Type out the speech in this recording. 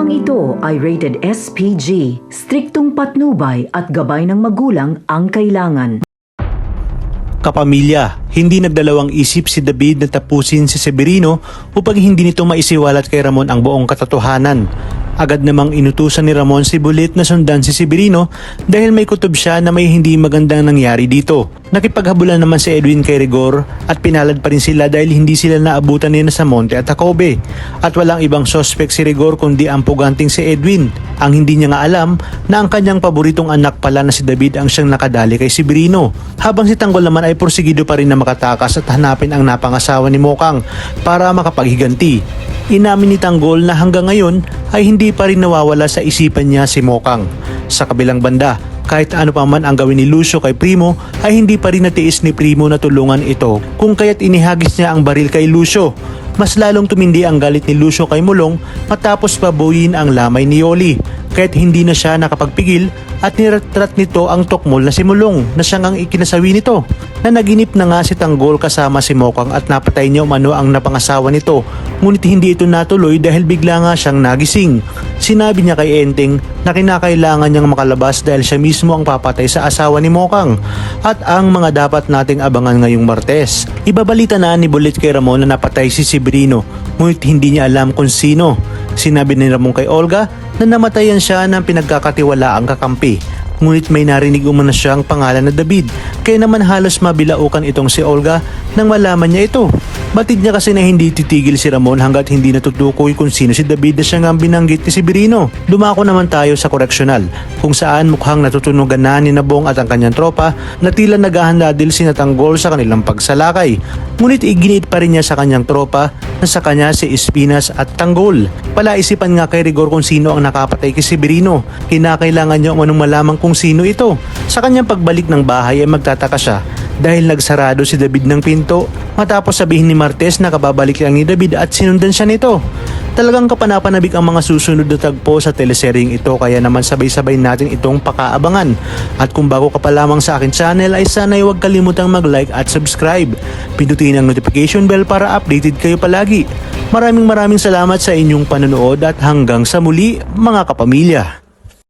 Paksang ito ay rated SPG, striktong patnubay at gabay ng magulang ang kailangan. Kapamilya, hindi nagdalawang isip si David na tapusin si Severino upang hindi nito maisiwalat kay Ramon ang buong katotohanan. Agad namang inutusan ni Ramon si Bullet na sundan si Severino dahil may kutob siya na may hindi magandang nangyari dito. Nakipaghabulan naman si Edwin kay Rigor at pinalad pa rin sila dahil hindi sila naabutan ni Monte at Jacobe. At walang ibang suspect si Rigor kundi ang puganting si Edwin. Ang hindi niya nga alam na ang kanyang paboritong anak pala na si David ang siyang nakadali kay Severino. Habang si Tanggol naman ay porsigido pa rin na makatakas at hanapin ang napangasawa ni Mokang para makapaghiganti. Inamin ni Tanggol na hanggang ngayon ay hindi pa rin nawawala sa isipan niya si Mokang. Sa kabilang banda, kahit ano pa man ang gawin ni Lucio kay Primo ay hindi pa rin natiis ni Primo na tulungan ito kung kaya't inihagis niya ang baril kay Lucio. Mas lalong tumindi ang galit ni Lucio kay Mulong matapos pabuyin ang lamay ni Yoli. Kahit hindi na siya nakapagpigil at niratrat nito ang tokmol na si Mulong na siyang ang ikinasawi nito. Nanaginip na nga si Tanggol kasama si Mokang at napatay niya umano ang napangasawa nito. Ngunit hindi ito natuloy dahil bigla nga siyang nagising. Sinabi niya kay Enteng na kinakailangan niyang makalabas dahil siya mismo ang papatay sa asawa ni Mokang at ang mga dapat nating abangan ngayong Martes. Ibabalita na ni Bullet kay Ramon na napatay si Severino ngunit hindi niya alam kung sino. Sinabi ni Ramon kay Olga na namatayan siya ng pinagkakatiwalaang kakampi. Ngunit may narinig umano siyang pangalan na David, kaya naman halos mabilaukan itong si Olga nang malaman niya ito. Batid niya kasi na hindi titigil si Ramon hanggat hindi natutukoy kung sino si David na siya nga binanggit ni Severino. Dumako naman tayo sa koreksyonal kung saan mukhang natutunugan na ni Nabong at ang kanyang tropa na tila naghahanda din si Tanggol sa kanilang pagsalakay. Ngunit iginiit pa rin niya sa kanyang tropa na sa kanya si Espinas at Tanggol. Palaisipan nga kay Rigor kung sino ang nakapatay kay Severino. Kinakailangan niya umanong malaman kung sino ito. Sa kanyang pagbalik ng bahay ay magtataka siya dahil nagsarado si David ng pinto matapos sabihin ni Martes na kababalik lang ni David at sinundan siya nito. Talagang kapanapanabik ang mga susunod na tagpo sa teleseryeng ito kaya naman sabay-sabay natin itong pakaabangan. At kung bago ka pa lamang sa akin channel ay sana'y huwag kalimutang mag-like at subscribe. Pindutin ang notification bell para updated kayo palagi. Maraming salamat sa inyong panonood at hanggang sa muli mga kapamilya.